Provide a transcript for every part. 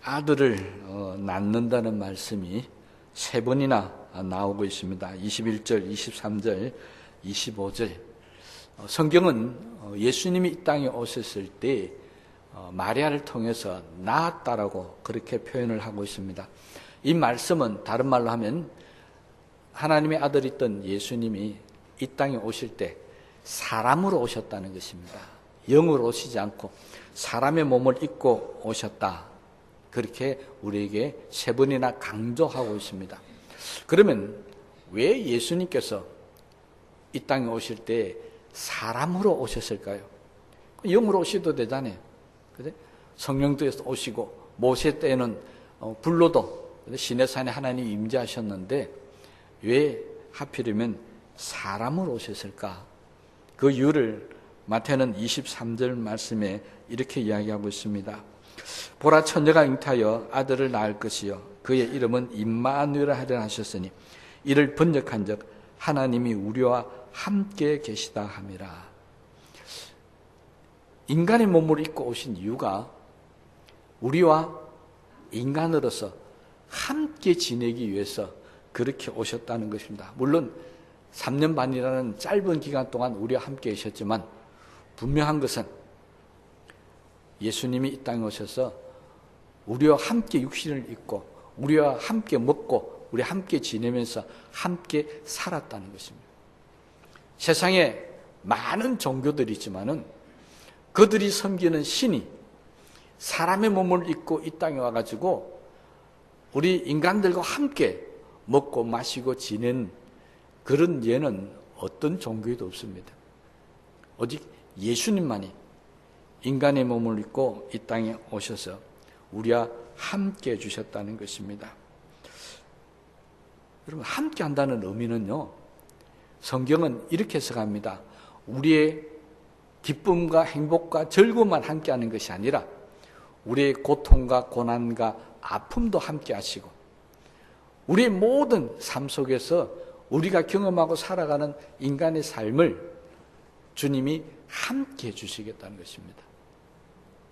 아들을 낳는다는 말씀이 세 번이나 나오고 있습니다. 21절, 23절, 25절. 성경은 예수님이 이 땅에 오셨을 때 마리아를 통해서 낳았다라고 그렇게 표현을 하고 있습니다. 이 말씀은 다른 말로 하면 하나님의 아들이었던 예수님이 이 땅에 오실 때 사람으로 오셨다는 것입니다. 영으로 오시지 않고 사람의 몸을 입고 오셨다. 그렇게 우리에게 세 번이나 강조하고 있습니다. 그러면 왜 예수님께서 이 땅에 오실 때 사람으로 오셨을까요? 영으로 오셔도 되잖아요. 성령도 오시고 모세 때는 불로도 시내산에 하나님이 임재하셨는데 왜 하필이면 사람으로 오셨을까? 그 이유를 마태는 23절 말씀에 이렇게 이야기하고 있습니다. 보라, 처녀가 잉태하여 아들을 낳을 것이요 그의 이름은 임마누엘이라 하리라 하셨으니 이를 번역한즉 하나님이 우리와 함께 계시다 함이라. 인간의 몸을 입고 오신 이유가 우리와 인간으로서 함께 지내기 위해서 그렇게 오셨다는 것입니다. 물론 3년 반이라는 짧은 기간 동안 우리와 함께 계셨지만 분명한 것은 예수님이 이 땅에 오셔서 우리와 함께 육신을 입고 우리와 함께 먹고 우리 함께 지내면서 함께 살았다는 것입니다. 세상에 많은 종교들이 있지만은 그들이 섬기는 신이 사람의 몸을 입고 이 땅에 와가지고 우리 인간들과 함께 먹고 마시고 지낸 그런 예는 어떤 종교에도 없습니다. 오직 예수님만이 인간의 몸을 입고 이 땅에 오셔서 우리와 함께 해주셨다는 것입니다. 여러분, 함께 한다는 의미는요, 성경은 이렇게 해석합니다. 우리의 기쁨과 행복과 즐거움만 함께 하는 것이 아니라 우리의 고통과 고난과 아픔도 함께 하시고 우리의 모든 삶 속에서 우리가 경험하고 살아가는 인간의 삶을 주님이 함께 해주시겠다는 것입니다.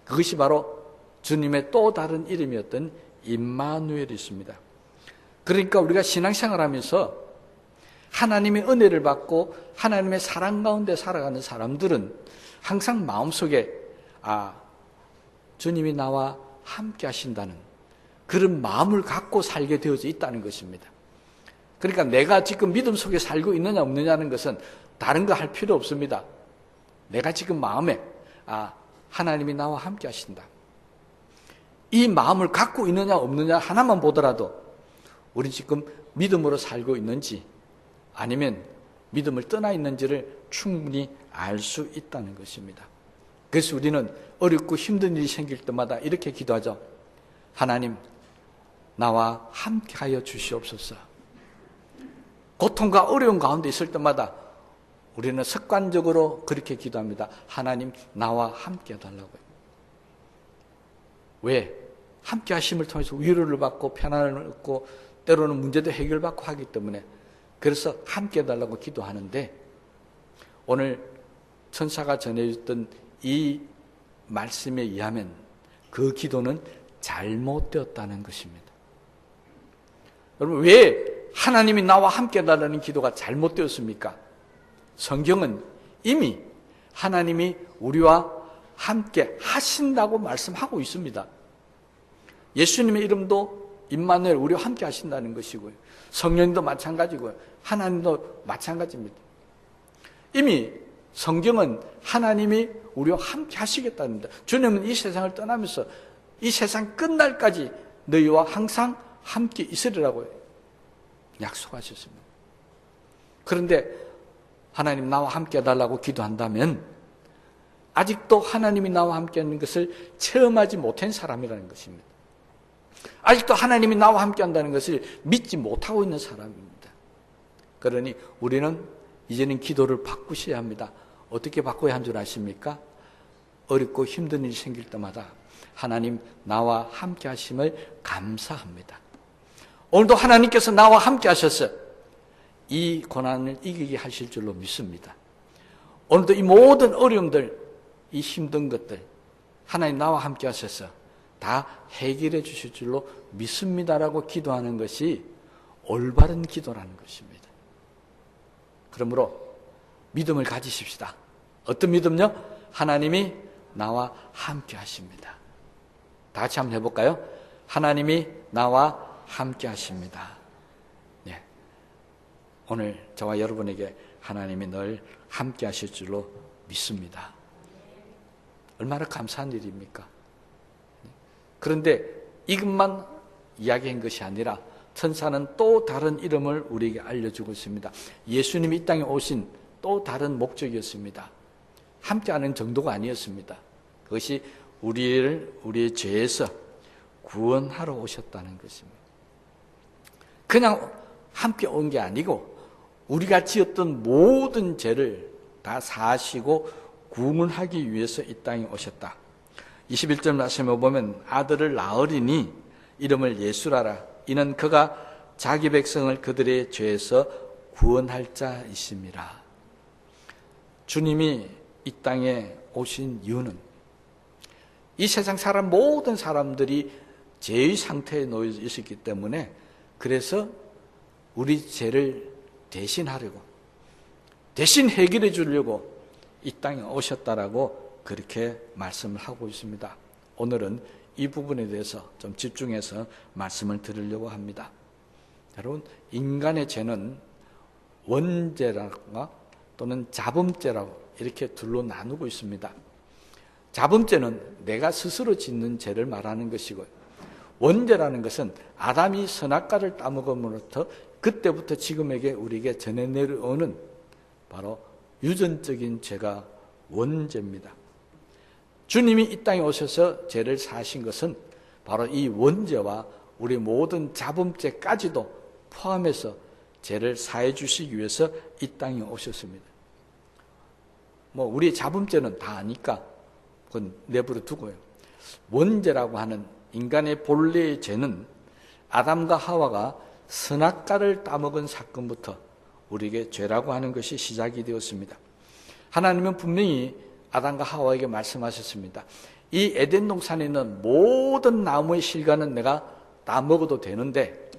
그것이 바로 주님의 또 다른 이름이었던 임마누엘이십니다. 그러니까 우리가 신앙생활하면서 하나님의 은혜를 받고 하나님의 사랑 가운데 살아가는 사람들은 항상 마음속에 주님이 나와 함께 하신다는 그런 마음을 갖고 살게 되어져 있다는 것입니다. 그러니까 내가 지금 믿음 속에 살고 있느냐 없느냐는 것은 다른 거 할 필요 없습니다. 내가 지금 마음에 하나님이 나와 함께 하신다. 이 마음을 갖고 있느냐 없느냐 하나만 보더라도 우리 지금 믿음으로 살고 있는지 아니면 믿음을 떠나 있는지를 충분히 알 수 있다는 것입니다. 그래서 우리는 어렵고 힘든 일이 생길 때마다 이렇게 기도하죠. 하나님, 나와 함께 하여 주시옵소서. 고통과 어려움 가운데 있을 때마다 우리는 습관적으로 그렇게 기도합니다. 하나님, 나와 함께 해달라고요. 왜? 함께 하심을 통해서 위로를 받고 편안을 얻고 때로는 문제도 해결받고 하기 때문에 그래서 함께 해달라고 기도하는데 오늘 천사가 전해줬던 이 말씀에 의하면 그 기도는 잘못되었다는 것입니다. 여러분, 왜 하나님이 나와 함께 해달라는 기도가 잘못되었습니까? 성경은 이미 하나님이 우리와 함께 하신다고 말씀하고 있습니다. 예수님의 이름도 임마누엘, 우리와 함께 하신다는 것이고요. 성령도 마찬가지고요. 하나님도 마찬가지입니다. 이미 성경은 하나님이 우리와 함께 하시겠답니다. 주님은 이 세상을 떠나면서 이 세상 끝날까지 너희와 항상 함께 있으리라고 약속하셨습니다. 그런데 하나님 나와 함께 해달라고 기도한다면 아직도 하나님이 나와 함께 하는 것을 체험하지 못한 사람이라는 것입니다. 아직도 하나님이 나와 함께 한다는 것을 믿지 못하고 있는 사람입니다. 그러니 우리는 이제는 기도를 바꾸셔야 합니다. 어떻게 바꿔야 한 줄 아십니까? 어렵고 힘든 일이 생길 때마다 하나님 나와 함께 하심을 감사합니다. 오늘도 하나님께서 나와 함께 하셔서 이 고난을 이기게 하실 줄로 믿습니다. 오늘도 이 모든 어려움들, 이 힘든 것들 하나님 나와 함께 하셔서 다 해결해 주실 줄로 믿습니다라고 기도하는 것이 올바른 기도라는 것입니다. 그러므로 믿음을 가지십시다. 어떤 믿음요? 하나님이 나와 함께 하십니다. 다 같이 한번 해볼까요? 하나님이 나와 함께 하십니다. 네. 오늘 저와 여러분에게 하나님이 늘 함께 하실 줄로 믿습니다. 얼마나 감사한 일입니까? 그런데 이것만 이야기한 것이 아니라 천사는 또 다른 이름을 우리에게 알려주고 있습니다. 예수님이 이 땅에 오신 또 다른 목적이었습니다. 함께하는 정도가 아니었습니다. 그것이 우리의 죄에서 구원하러 오셨다는 것입니다. 그냥 함께 온 게 아니고 우리가 지었던 모든 죄를 다 사하시고 구원하기 위해서 이 땅에 오셨다. 21절 말씀에 보면 아들을 낳으리니 이름을 예수라라. 이는 그가 자기 백성을 그들의 죄에서 구원할 자이심이라. 주님이 이 땅에 오신 이유는 이 세상 모든 사람들이 죄의 상태에 놓여 있었기 때문에 그래서 우리 죄를 대신하려고 대신 해결해 주려고 이 땅에 오셨다라고 그렇게 말씀을 하고 있습니다. 오늘은 이 부분에 대해서 좀 집중해서 말씀을 드리려고 합니다. 여러분, 인간의 죄는 원죄라든가 또는 자범죄라고 이렇게 둘로 나누고 있습니다. 자범죄는 내가 스스로 짓는 죄를 말하는 것이고요. 원죄라는 것은 아담이 선악과를 따먹음으로부터 그때부터 지금에게 우리에게 전해 내려오는 바로 유전적인 죄가 원죄입니다. 주님이 이 땅에 오셔서 죄를 사하신 것은 바로 이 원죄와 우리 모든 자범죄까지도 포함해서 죄를 사해 주시기 위해서 이 땅에 오셨습니다. 우리 자범죄는 다 아니까 그건 내버려 두고요. 원죄라고 하는 인간의 본래의 죄는 아담과 하와가 선악과를 따먹은 사건부터 우리에게 죄라고 하는 것이 시작이 되었습니다. 하나님은 분명히 아담과 하와에게 말씀하셨습니다. 이 에덴 동산에 있는 모든 나무의 실과는 내가 따먹어도 되는데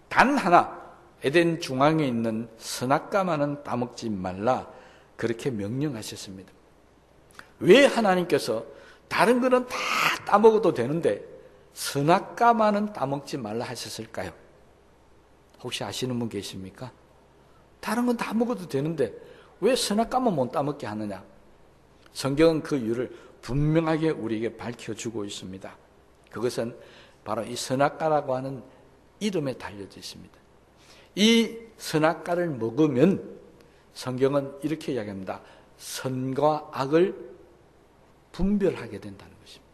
단 하나 에덴 중앙에 있는 선악과만은 따먹지 말라 그렇게 명령하셨습니다. 왜 하나님께서 다른 거는 다 따먹어도 되는데 선악과만은 따먹지 말라 하셨을까요? 혹시 아시는 분 계십니까? 다른 건 다 먹어도 되는데 왜 선악과만 못 따먹게 하느냐? 성경은 그 이유를 분명하게 우리에게 밝혀주고 있습니다. 그것은 바로 이 선악과라고 하는 이름에 달려져 있습니다. 이 선악과를 먹으면 성경은 이렇게 이야기합니다. 선과 악을 분별하게 된다는 것입니다.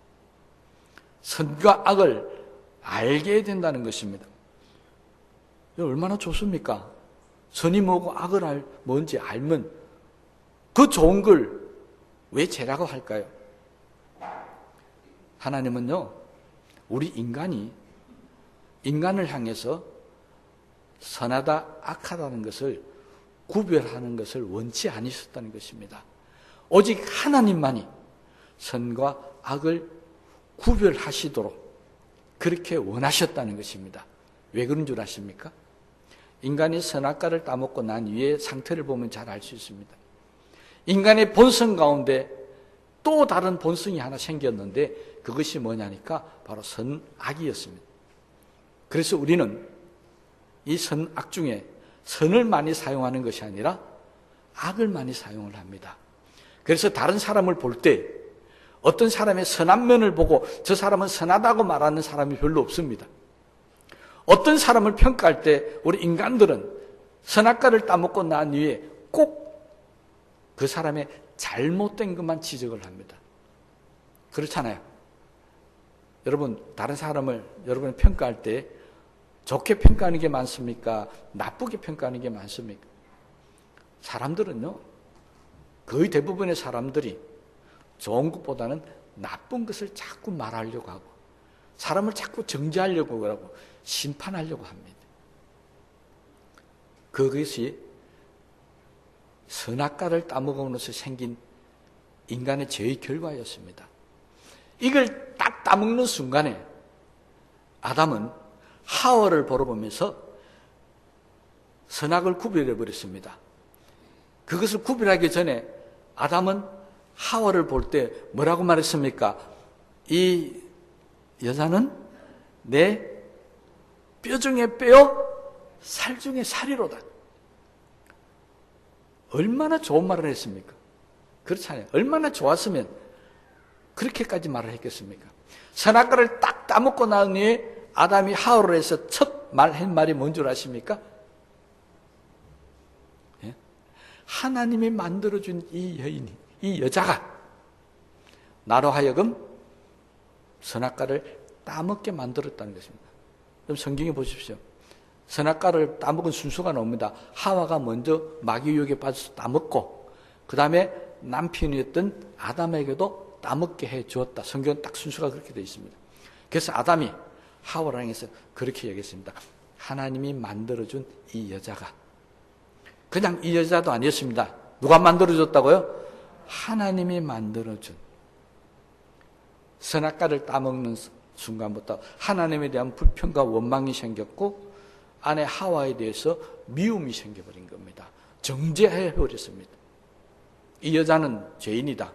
선과 악을 알게 된다는 것입니다. 얼마나 좋습니까? 선이 뭐고 악을 뭔지 알면 그 좋은 걸 왜 죄라고 할까요? 하나님은요, 우리 인간을 향해서 선하다, 악하다는 것을 구별하는 것을 원치 않으셨다는 것입니다. 오직 하나님만이 선과 악을 구별하시도록 그렇게 원하셨다는 것입니다. 왜 그런 줄 아십니까? 인간이 선악과를 따먹고 난 이후의 상태를 보면 잘 알 수 있습니다. 인간의 본성 가운데 또 다른 본성이 하나 생겼는데 그것이 뭐냐니까 바로 선악이었습니다. 그래서 우리는 이 선악 중에 선을 많이 사용하는 것이 아니라 악을 많이 사용을 합니다. 그래서 다른 사람을 볼 때 어떤 사람의 선한 면을 보고 저 사람은 선하다고 말하는 사람이 별로 없습니다. 어떤 사람을 평가할 때 우리 인간들은 선악과를 따먹고 난 이후에 꼭 그 사람의 잘못된 것만 지적을 합니다. 그렇잖아요. 여러분, 다른 사람을 여러분이 평가할 때 좋게 평가하는 게 많습니까? 나쁘게 평가하는 게 많습니까? 사람들은요, 거의 대부분의 사람들이 좋은 것보다는 나쁜 것을 자꾸 말하려고 하고 사람을 자꾸 정죄하려고 하고 심판하려고 합니다. 그것이 선악과를 따먹음으로써 생긴 인간의 죄의 결과였습니다. 이걸 딱 딱 따먹는 순간에 아담은 하와를 보러 보면서 선악을 구별해 버렸습니다. 그것을 구별하기 전에 아담은 하와를 볼 때 뭐라고 말했습니까? 이 여자는 내 뼈 중에 뼈, 살 중에 살이로다. 얼마나 좋은 말을 했습니까? 그렇잖아요. 얼마나 좋았으면 그렇게까지 말을 했겠습니까? 선악과를 딱 따먹고 난 후에 아담이 하와를 해서 첫 한 말이 뭔 줄 아십니까? 예? 하나님이 만들어준 이 여인이, 이 여자가 나로 하여금 선악과를 따먹게 만들었다는 것입니다. 그럼 성경에 보십시오. 선악과를 따먹은 순서가 나옵니다. 하와가 먼저 마귀 유혹에 빠져서 따먹고 그 다음에 남편이었던 아담에게도 따먹게 해 주었다. 성경은 딱 순서가 그렇게 되어 있습니다. 그래서 아담이 하와를 향해서 그렇게 얘기했습니다. 하나님이 만들어준 이 여자가 그냥 이 여자도 아니었습니다. 누가 만들어줬다고요? 하나님이 만들어준. 선악과를 따먹는 순간부터 하나님에 대한 불평과 원망이 생겼고 아내 하와에 대해서 미움이 생겨버린 겁니다. 정죄해버렸습니다. 이 여자는 죄인이다.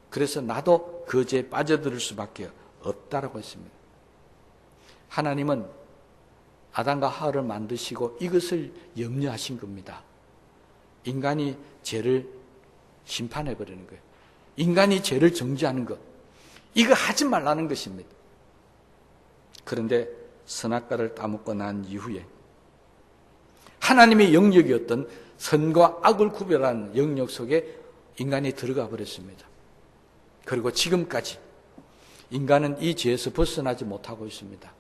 그래서 나도 그 죄에 빠져들 수밖에 없다라고 했습니다. 하나님은 아담과 하와를 만드시고 이것을 염려하신 겁니다. 인간이 죄를 심판해버리는 거예요. 인간이 죄를 정죄하는 것. 이거 하지 말라는 것입니다. 그런데 선악과를 따먹고 난 이후에 하나님의 영역이었던 선과 악을 구별하는 영역 속에 인간이 들어가 버렸습니다. 그리고 지금까지 인간은 이 죄에서 벗어나지 못하고 있습니다.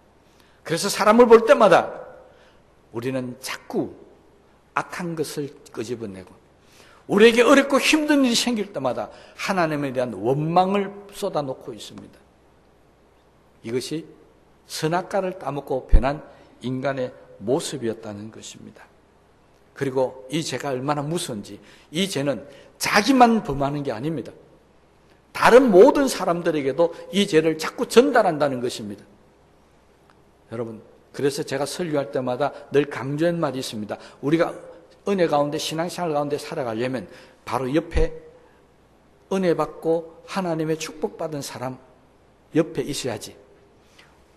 그래서 사람을 볼 때마다 우리는 자꾸 악한 것을 끄집어내고 우리에게 어렵고 힘든 일이 생길 때마다 하나님에 대한 원망을 쏟아놓고 있습니다. 이것이 선악과를 따먹고 변한 인간의 모습이었다는 것입니다. 그리고 이 죄가 얼마나 무서운지, 이 죄는 자기만 범하는 게 아닙니다. 다른 모든 사람들에게도 이 죄를 자꾸 전달한다는 것입니다. 여러분, 그래서 제가 설교할 때마다 늘 강조한 말이 있습니다. 우리가 은혜 가운데, 신앙생활 가운데 살아가려면 바로 옆에 은혜 받고 하나님의 축복받은 사람 옆에 있어야지.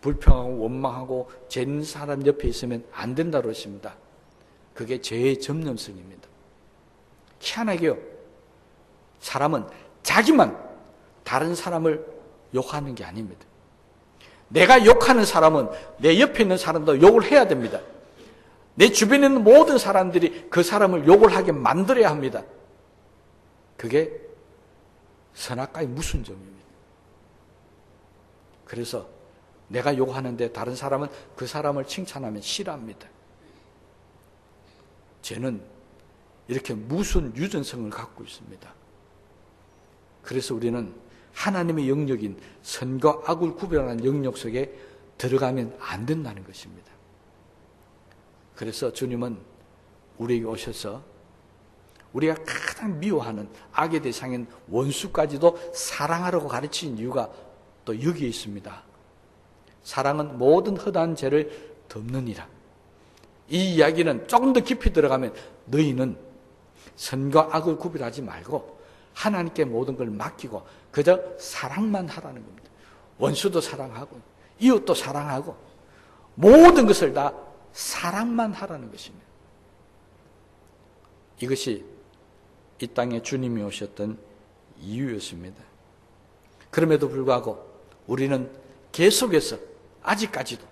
불평하고 원망하고 죄 있는 사람 옆에 있으면 안 된다고 했습니다. 그게 죄의 전념성입니다. 희한하게요. 사람은 자기만 다른 사람을 욕하는 게 아닙니다. 내가 욕하는 사람은 내 옆에 있는 사람도 욕을 해야 됩니다. 내 주변에 있는 모든 사람들이 그 사람을 욕을 하게 만들어야 합니다. 그게 선악과의 무슨 점입니다. 그래서 내가 욕하는데 다른 사람은 그 사람을 칭찬하면 싫어합니다. 죄는 이렇게 무슨 유전성을 갖고 있습니다. 그래서 우리는 하나님의 영역인 선과 악을 구별하는 영역 속에 들어가면 안 된다는 것입니다. 그래서 주님은 우리에게 오셔서 우리가 가장 미워하는 악의 대상인 원수까지도 사랑하라고 가르친 이유가 또 여기에 있습니다. 사랑은 모든 허다한 죄를 덮느니라. 이 이야기는 조금 더 깊이 들어가면 너희는 선과 악을 구별하지 말고 하나님께 모든 걸 맡기고 그저 사랑만 하라는 겁니다. 원수도 사랑하고 이웃도 사랑하고 모든 것을 다 사랑만 하라는 것입니다. 이것이 이 땅에 주님이 오셨던 이유였습니다. 그럼에도 불구하고 우리는 계속해서 아직까지도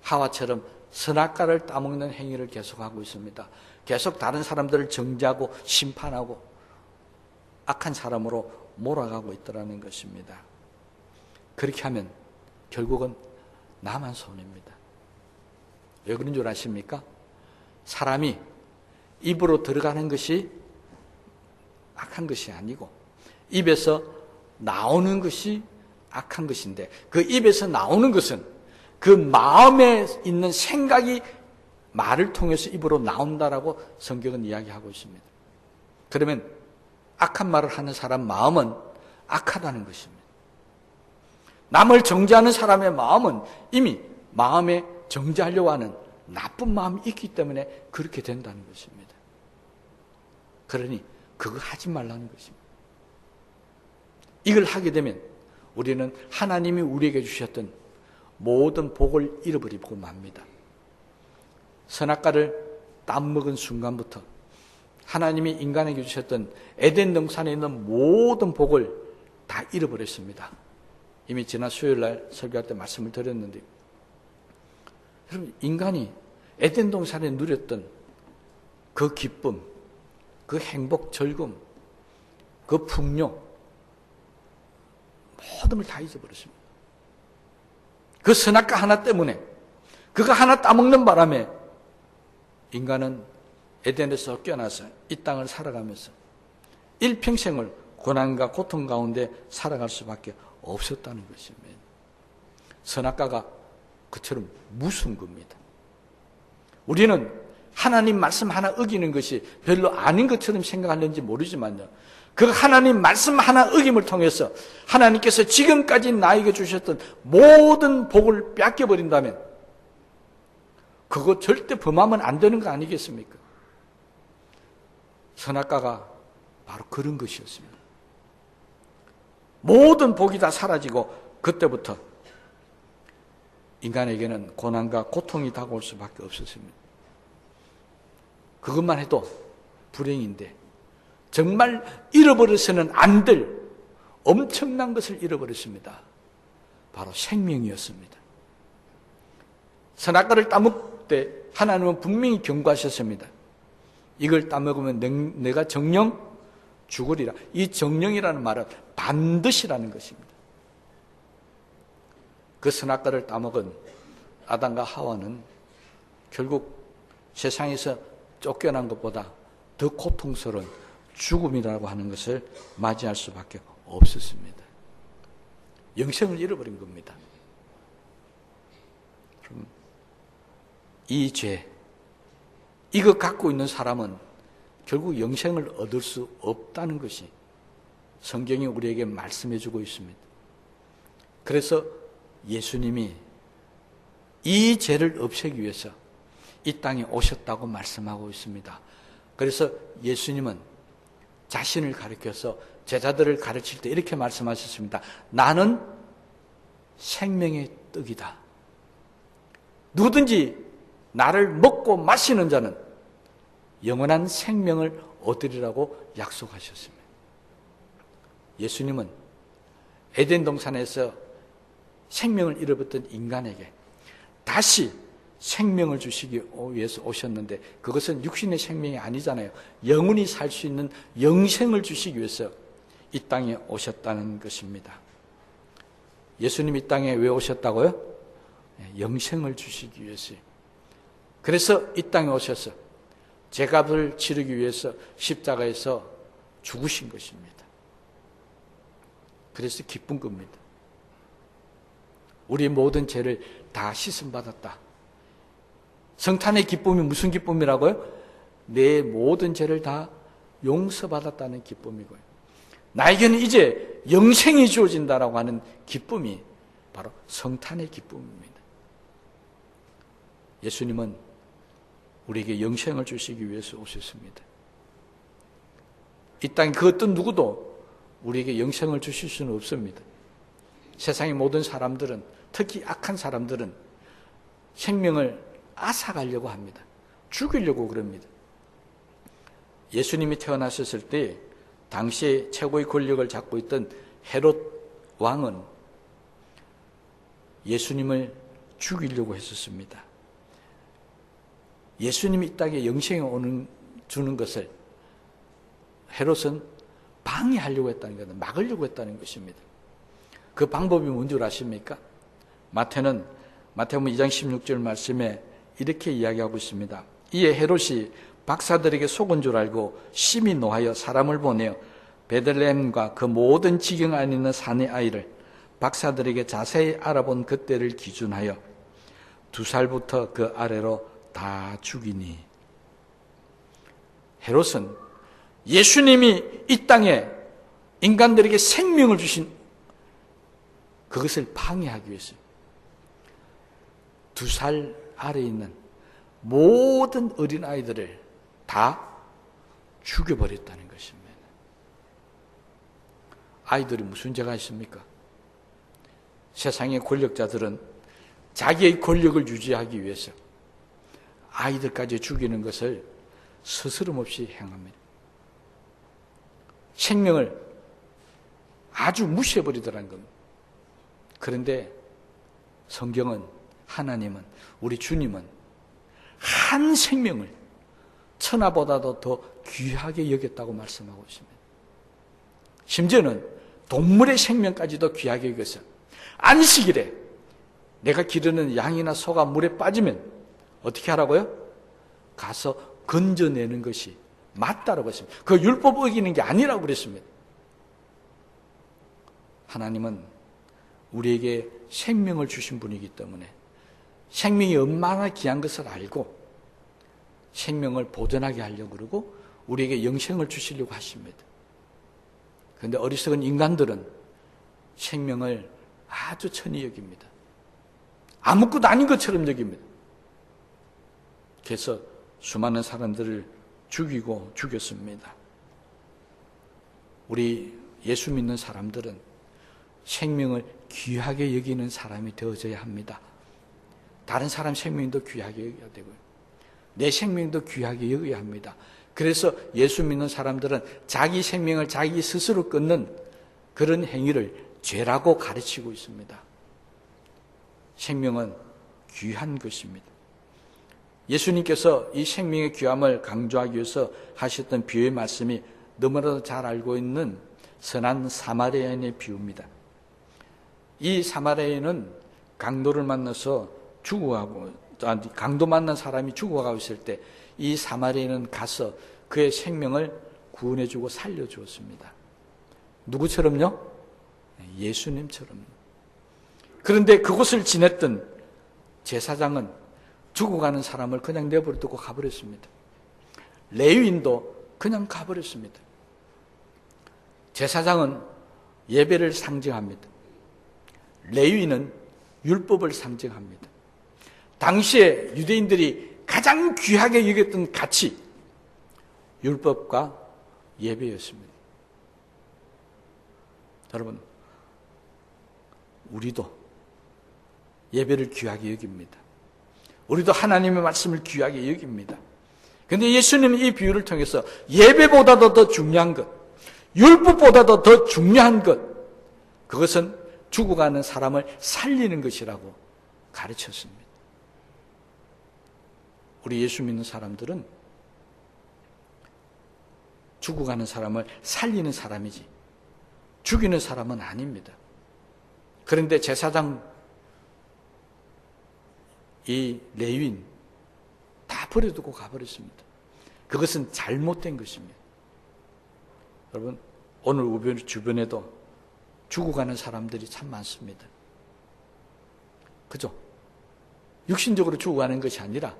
하와처럼 선악과를 따먹는 행위를 계속하고 있습니다. 계속 다른 사람들을 정죄하고 심판하고 악한 사람으로 몰아가고 있더라는 것입니다. 그렇게 하면 결국은 나만 손해입니다. 왜 그런 줄 아십니까? 사람이 입으로 들어가는 것이 악한 것이 아니고 입에서 나오는 것이 악한 것인데 그 입에서 나오는 것은 그 마음에 있는 생각이 말을 통해서 입으로 나온다라고 성경은 이야기하고 있습니다. 그러면 악한 말을 하는 사람 마음은 악하다는 것입니다. 남을 정죄하는 사람의 마음은 이미 마음에 정죄하려고 하는 나쁜 마음이 있기 때문에 그렇게 된다는 것입니다. 그러니 그거 하지 말라는 것입니다. 이걸 하게 되면 우리는 하나님이 우리에게 주셨던 모든 복을 잃어버리고 맙니다. 선악과를 따먹은 순간부터 하나님이 인간에게 주셨던 에덴 동산에 있는 모든 복을 다 잃어버렸습니다. 이미 지난 수요일 날 설교할 때 말씀을 드렸는데, 여러분, 인간이 에덴 동산에 누렸던 그 기쁨, 그 행복, 즐거움, 그 풍요, 모든 걸 다 잊어버렸습니다. 그 선악과 하나 때문에, 그거 하나 따먹는 바람에 인간은 에덴에서 쫓겨나서 이 땅을 살아가면서 일평생을 고난과 고통 가운데 살아갈 수밖에 없었다는 것입니다. 선악과가 그처럼 무서운 겁니다. 우리는 하나님 말씀 하나 어기는 것이 별로 아닌 것처럼 생각하는지 모르지만요, 그 하나님 말씀 하나 어김을 통해서 하나님께서 지금까지 나에게 주셨던 모든 복을 뺏겨버린다면 그거 절대 범하면 안 되는 거 아니겠습니까? 선악과가 바로 그런 것이었습니다. 모든 복이 다 사라지고 그때부터 인간에게는 고난과 고통이 다가올 수밖에 없었습니다. 그것만 해도 불행인데 정말 잃어버려서는 안 될 엄청난 것을 잃어버렸습니다. 바로 생명이었습니다. 선악과를 따먹을 때 하나님은 분명히 경고하셨습니다. 이걸 따먹으면 내가 정령 죽으리라. 이 정령이라는 말은 반드시라는 것입니다. 그 선악과를 따먹은 아담과 하와는 결국 세상에서 쫓겨난 것보다 더 고통스러운 죽음이라고 하는 것을 맞이할 수밖에 없었습니다. 영생을 잃어버린 겁니다. 그럼 이 죄, 이거 갖고 있는 사람은 결국 영생을 얻을 수 없다는 것이 성경이 우리에게 말씀해 주고 있습니다. 그래서 예수님이 이 죄를 없애기 위해서 이 땅에 오셨다고 말씀하고 있습니다. 그래서 예수님은 자신을 가리켜서 제자들을 가르칠 때 이렇게 말씀하셨습니다. 나는 생명의 떡이다. 누구든지 나를 먹고 마시는 자는 영원한 생명을 얻으리라고 약속하셨습니다. 예수님은 에덴 동산에서 생명을 잃어버렸던 인간에게 다시 생명을 주시기 위해서 오셨는데 그것은 육신의 생명이 아니잖아요. 영원히 살 수 있는 영생을 주시기 위해서 이 땅에 오셨다는 것입니다. 예수님이 이 땅에 왜 오셨다고요? 영생을 주시기 위해서요. 그래서 이 땅에 오셔서 죄값을 치르기 위해서 십자가에서 죽으신 것입니다. 그래서 기쁜 겁니다. 우리 모든 죄를 다 씻음받았다. 성탄의 기쁨이 무슨 기쁨이라고요? 내 모든 죄를 다 용서받았다는 기쁨이고요. 나에게는 이제 영생이 주어진다라고 하는 기쁨이 바로 성탄의 기쁨입니다. 예수님은 우리에게 영생을 주시기 위해서 오셨습니다. 이 땅에 그 어떤 누구도 우리에게 영생을 주실 수는 없습니다. 세상의 모든 사람들은, 특히 악한 사람들은 생명을 앗아가려고 합니다. 죽이려고 그럽니다. 예수님이 태어나셨을 때 당시에 최고의 권력을 잡고 있던 헤롯 왕은 예수님을 죽이려고 했었습니다. 예수님이 이 땅에 영생에 주는 것을 헤롯은 방해하려고 했다는 것은 막으려고 했다는 것입니다. 그 방법이 뭔 줄 아십니까? 마태복음 2장 16절 말씀에 이렇게 이야기하고 있습니다. 이에 헤롯이 박사들에게 속은 줄 알고 심히 노하여 사람을 보내어 베들레헴과 그 모든 지경 안에 있는 산의 아이를 박사들에게 자세히 알아본 그때를 기준하여 2살부터 그 아래로 다 죽이니. 헤롯은 예수님이 이 땅에 인간들에게 생명을 주신 그것을 방해하기 위해서 2살 아래에 있는 모든 어린아이들을 다 죽여버렸다는 것입니다. 아이들이 무슨 죄가 있습니까? 세상의 권력자들은 자기의 권력을 유지하기 위해서 아이들까지 죽이는 것을 스스럼없이 행합니다. 생명을 아주 무시해버리더라는 겁니다. 그런데 성경은, 하나님은, 우리 주님은 한 생명을 천하보다도 더 귀하게 여겼다고 말씀하고 있습니다. 심지어는 동물의 생명까지도 귀하게 여겨서 안식일에 내가 기르는 양이나 소가 물에 빠지면 어떻게 하라고요? 가서 건져내는 것이 맞다라고 했습니다. 그 율법 어기는 게 아니라고 그랬습니다. 하나님은 우리에게 생명을 주신 분이기 때문에 생명이 얼마나 귀한 것을 알고 생명을 보존하게 하려고 그러고 우리에게 영생을 주시려고 하십니다. 그런데 어리석은 인간들은 생명을 아주 천히 여깁니다. 아무것도 아닌 것처럼 여깁니다. 그래서 수많은 사람들을 죽이고 죽였습니다. 우리 예수 믿는 사람들은 생명을 귀하게 여기는 사람이 되어져야 합니다. 다른 사람 생명도 귀하게 여겨야 되고요. 내 생명도 귀하게 여겨야 합니다. 그래서 예수 믿는 사람들은 자기 생명을 자기 스스로 끊는 그런 행위를 죄라고 가르치고 있습니다. 생명은 귀한 것입니다. 예수님께서 이 생명의 귀함을 강조하기 위해서 하셨던 비유의 말씀이 너무나도 잘 알고 있는 선한 사마리아인의 비유입니다. 이 사마리아인은 강도를 만나서 죽어가고, 강도 만난 사람이 죽어가고 있을 때 이 사마리아인은 가서 그의 생명을 구원해주고 살려주었습니다. 누구처럼요? 예수님처럼. 그런데 그곳을 지냈던 제사장은 죽어가는 사람을 그냥 내버려두고 가버렸습니다. 레위인도 그냥 가버렸습니다. 제사장은 예배를 상징합니다. 레위인은 율법을 상징합니다. 당시에 유대인들이 가장 귀하게 여겼던 가치, 율법과 예배였습니다. 여러분, 우리도 예배를 귀하게 여깁니다. 우리도 하나님의 말씀을 귀하게 여깁니다. 그런데 예수님은 이 비유를 통해서 예배보다도 더 중요한 것, 율법보다도 더 중요한 것, 그것은 죽어가는 사람을 살리는 것이라고 가르쳤습니다. 우리 예수 믿는 사람들은 죽어가는 사람을 살리는 사람이지 죽이는 사람은 아닙니다. 그런데 제사장, 이 레위인 다 버려두고 가버렸습니다. 그것은 잘못된 것입니다. 여러분, 오늘 우리 주변에도 죽어가는 사람들이 참 많습니다. 그죠? 육신적으로 죽어가는 것이 아니라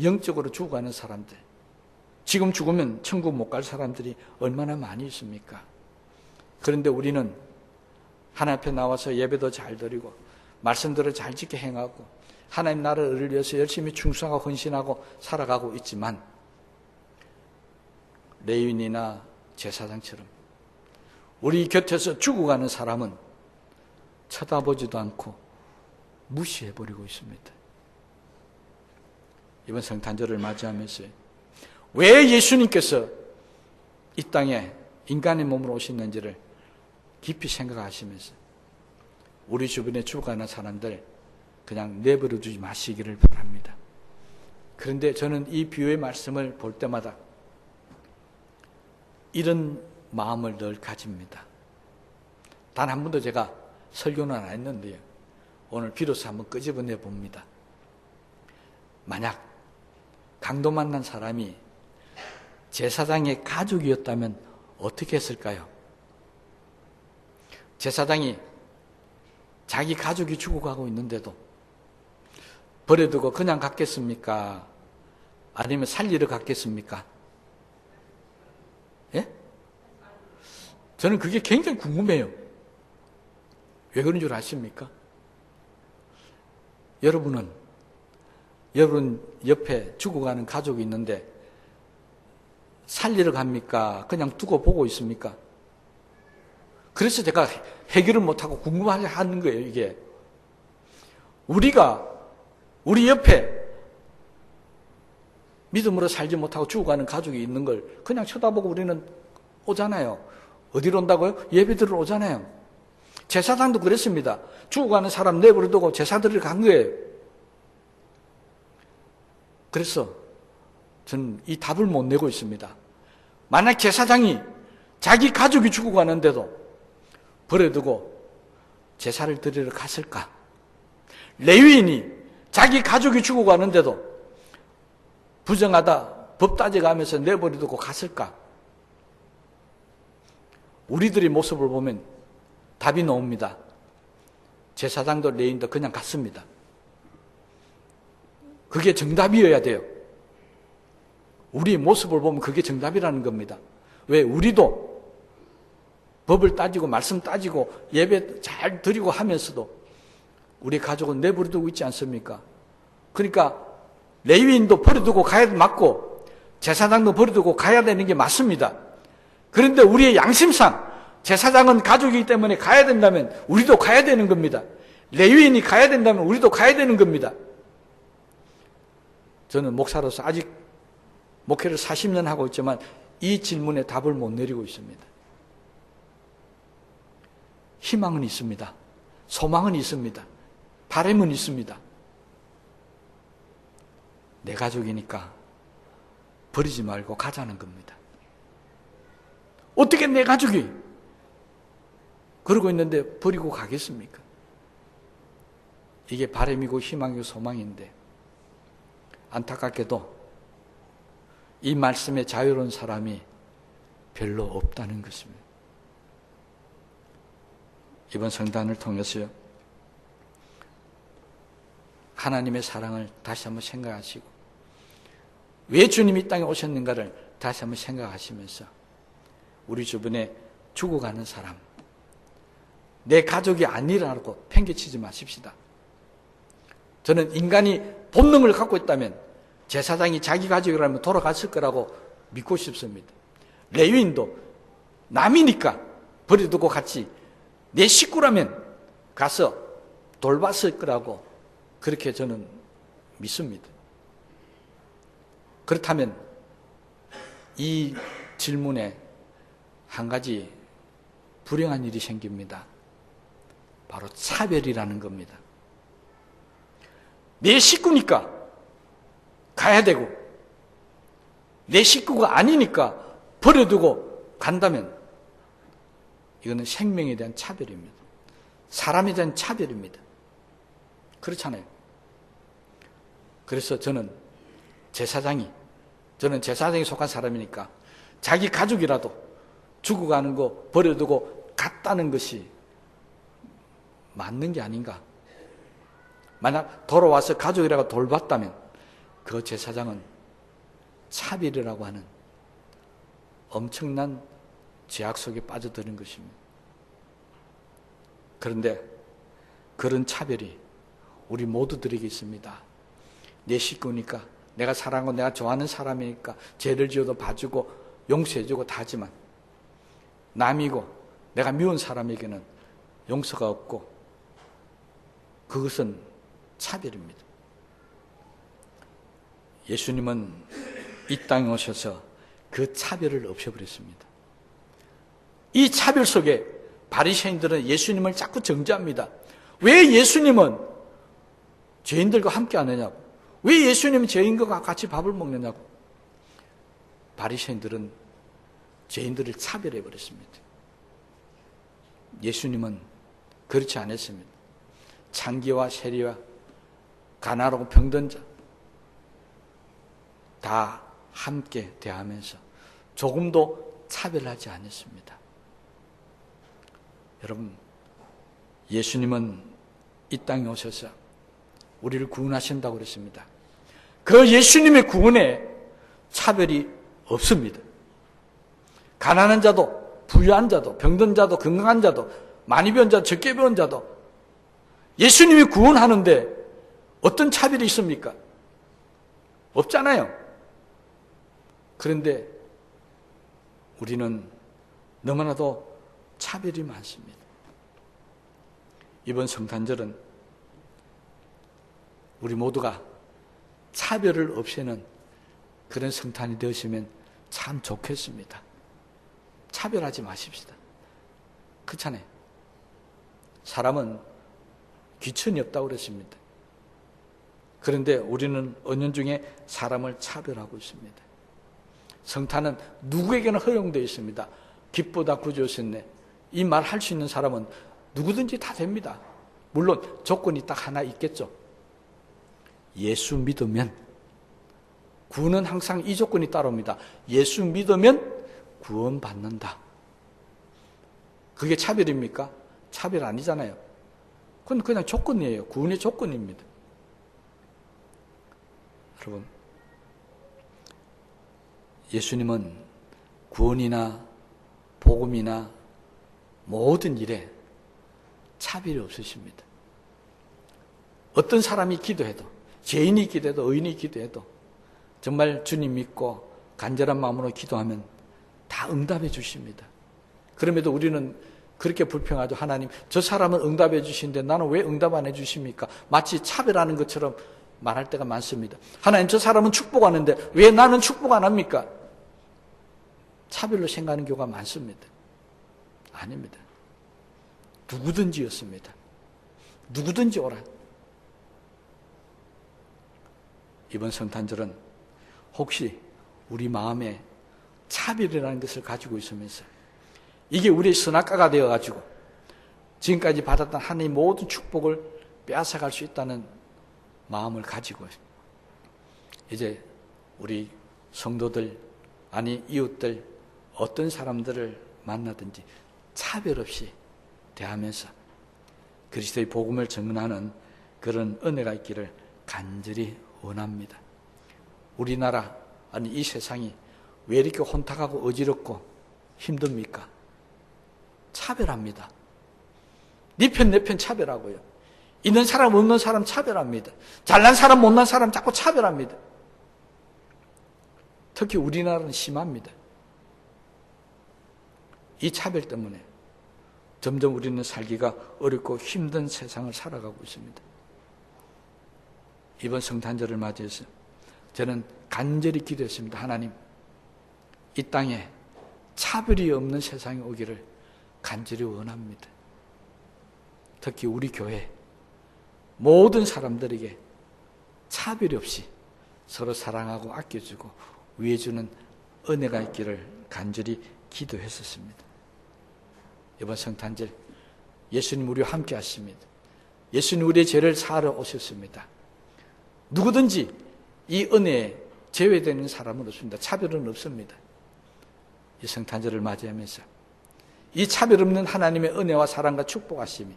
영적으로 죽어가는 사람들. 지금 죽으면 천국 못 갈 사람들이 얼마나 많이 있습니까? 그런데 우리는 하나님 앞에 나와서 예배도 잘 드리고 말씀대로 잘 지켜 행하고 하나님 나라를 위해서 열심히 충성하고 헌신하고 살아가고 있지만 레위인이나 제사장처럼 우리 곁에서 죽어가는 사람은 쳐다보지도 않고 무시해버리고 있습니다. 이번 성탄절을 맞이하면서 왜 예수님께서 이 땅에 인간의 몸으로 오셨는지를 깊이 생각하시면서 우리 주변에 죽어가는 사람들 그냥 내버려 두지 마시기를 바랍니다. 그런데 저는 이 비유의 말씀을 볼 때마다 이런 마음을 늘 가집니다. 단 한 번도 제가 설교는 안 했는데요. 오늘 비로소 한번 끄집어내 봅니다. 만약 강도 만난 사람이 제사장의 가족이었다면 어떻게 했을까요? 제사장이 자기 가족이 죽어가고 있는데도 버려두고 그냥 갔겠습니까? 아니면 살리러 갔겠습니까? 예? 저는 그게 굉장히 궁금해요. 왜 그런 줄 아십니까? 여러분 옆에 죽어가는 가족이 있는데 살리러 갑니까? 그냥 두고 보고 있습니까? 그래서 제가 해결을 못하고 궁금하는 거예요, 이게. 우리 옆에 믿음으로 살지 못하고 죽어가는 가족이 있는 걸 그냥 쳐다보고 우리는 오잖아요. 어디로 온다고요? 예배 들으러 오잖아요. 제사장도 그랬습니다. 죽어가는 사람 내버려 두고 제사 드리러 간 거예요. 그래서 저는 이 답을 못 내고 있습니다. 만약 제사장이 자기 가족이 죽어가는데도 버려두고 제사를 드리러 갔을까? 레위인이 자기 가족이 죽어가는데도 부정하다 법 따져가면서 내버려두고 갔을까? 우리들의 모습을 보면 답이 나옵니다. 제사장도 레위인도 그냥 갔습니다. 그게 정답이어야 돼요. 우리의 모습을 보면 그게 정답이라는 겁니다. 왜? 우리도 법을 따지고 말씀 따지고 예배 잘 드리고 하면서도 우리 가족은 내버려두고 있지 않습니까? 그러니까 레위인도 버려두고 가야 맞고 제사장도 버려두고 가야 되는 게 맞습니다. 그런데 우리의 양심상 제사장은 가족이기 때문에 가야 된다면 우리도 가야 되는 겁니다. 레위인이 가야 된다면 우리도 가야 되는 겁니다. 저는 목사로서 아직 목회를 40년 하고 있지만 이 질문에 답을 못 내리고 있습니다. 희망은 있습니다. 소망은 있습니다. 바람은 있습니다. 내 가족이니까 버리지 말고 가자는 겁니다. 어떻게 내 가족이 그러고 있는데 버리고 가겠습니까? 이게 바람이고 희망이고 소망인데 안타깝게도 이 말씀에 자유로운 사람이 별로 없다는 것입니다. 이번 성단을 통해서요, 하나님의 사랑을 다시 한번 생각하시고 왜 주님이 이 땅에 오셨는가를 다시 한번 생각하시면서 우리 주변에 죽어가는 사람, 내 가족이 아니라고 팽개치지 마십시다. 저는 인간이 본능을 갖고 있다면 제사장이 자기 가족이라면 돌아갔을 거라고 믿고 싶습니다. 레위인도 남이니까 버려두고 같이 내 식구라면 가서 돌봤을 거라고 그렇게 저는 믿습니다. 그렇다면 이 질문에 한 가지 불행한 일이 생깁니다. 바로 차별이라는 겁니다. 내 식구니까 가야 되고 내 식구가 아니니까 버려두고 간다면 이거는 생명에 대한 차별입니다. 사람에 대한 차별입니다. 그렇잖아요. 그래서 저는 제사장이 속한 사람이니까 자기 가족이라도 죽어가는 거 버려두고 갔다는 것이 맞는 게 아닌가. 만약 돌아와서 가족이라고 돌봤다면 그 제사장은 차별이라고 하는 엄청난 죄악 속에 빠져드는 것입니다. 그런데 그런 차별이 우리 모두들에게 있습니다. 내 식구니까, 내가 사랑하고 내가 좋아하는 사람이니까 죄를 지어도 봐주고 용서해주고 다 하지만 남이고 내가 미운 사람에게는 용서가 없고 그것은 차별입니다. 예수님은 이 땅에 오셔서 그 차별을 없애버렸습니다. 이 차별 속에 바리새인들은 예수님을 자꾸 정죄합니다. 왜 예수님은 죄인들과 함께 안 하냐고. 왜 예수님은 죄인과 같이 밥을 먹느냐고. 바리새인들은 죄인들을 차별해버렸습니다. 예수님은 그렇지 않았습니다. 창기와 세리와 가난하고 병든 자 다 함께 대하면서 조금도 차별하지 않았습니다. 여러분, 예수님은 이 땅에 오셔서 우리를 구원하신다고 그랬습니다. 그 예수님의 구원에 차별이 없습니다. 가난한 자도 부유한 자도 병든 자도 건강한 자도 많이 배운 자도 적게 배운 자도 예수님이 구원하는데 어떤 차별이 있습니까? 없잖아요. 그런데 우리는 너무나도 차별이 많습니다. 이번 성탄절은 우리 모두가 차별을 없애는 그런 성탄이 되었으면 참 좋겠습니다. 차별하지 마십시다. 그렇잖아요. 사람은 귀천이 없다고 그랬습니다. 그런데 우리는 은연중에 사람을 차별하고 있습니다. 성탄은 누구에게나 허용되어 있습니다. 기쁘다 구주였네. 이 말 할 수 있는 사람은 누구든지 다 됩니다. 물론 조건이 딱 하나 있겠죠. 예수 믿으면, 구원은 항상 이 조건이 따라옵니다. 예수 믿으면 구원받는다. 그게 차별입니까? 차별 아니잖아요. 그건 그냥 조건이에요. 구원의 조건입니다. 여러분, 예수님은 구원이나 복음이나 모든 일에 차별이 없으십니다. 어떤 사람이 기도해도, 죄인이 기도해도, 의인이 기도해도 정말 주님 믿고 간절한 마음으로 기도하면 다 응답해 주십니다. 그럼에도 우리는 그렇게 불평하죠. 하나님, 저 사람은 응답해 주시는데 나는 왜 응답 안 해 주십니까? 마치 차별하는 것처럼 말할 때가 많습니다. 하나님, 저 사람은 축복하는데 왜 나는 축복 안 합니까? 차별로 생각하는 경우가 많습니다. 아닙니다. 누구든지였습니다. 누구든지 오라. 이번 성탄절은 혹시 우리 마음에 차별이라는 것을 가지고 있으면서 이게 우리의 선악과가 되어가지고 지금까지 받았던 하나님의 모든 축복을 빼앗아갈 수 있다는 마음을 가지고 이제 우리 성도들, 아니 이웃들, 어떤 사람들을 만나든지 차별 없이 대하면서 그리스도의 복음을 전하는 그런 은혜가 있기를 간절히 원합니다. 우리나라, 아니 이 세상이 왜 이렇게 혼탁하고 어지럽고 힘듭니까? 차별합니다. 네 편 내 편 차별하고요. 있는 사람 없는 사람 차별합니다. 잘난 사람 못난 사람 자꾸 차별합니다. 특히 우리나라는 심합니다. 이 차별 때문에 점점 우리는 살기가 어렵고 힘든 세상을 살아가고 있습니다. 이번 성탄절을 맞이해서 저는 간절히 기도했습니다. 하나님, 이 땅에 차별이 없는 세상이 오기를 간절히 원합니다. 특히 우리 교회 모든 사람들에게 차별이 없이 서로 사랑하고 아껴주고 위해주는 은혜가 있기를 간절히 기도했었습니다. 이번 성탄절 예수님 우리와 함께 하십니다. 예수님 우리의 죄를 사하러 오셨습니다. 누구든지 이 은혜에 제외되는 사람은 없습니다. 차별은 없습니다. 이 성탄절을 맞이하면서 이 차별 없는 하나님의 은혜와 사랑과 축복하심이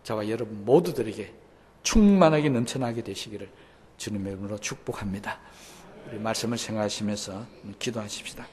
저와 여러분 모두들에게 충만하게 넘쳐나게 되시기를 주님의 이름으로 축복합니다. 우리 말씀을 생각하시면서 기도하십시다.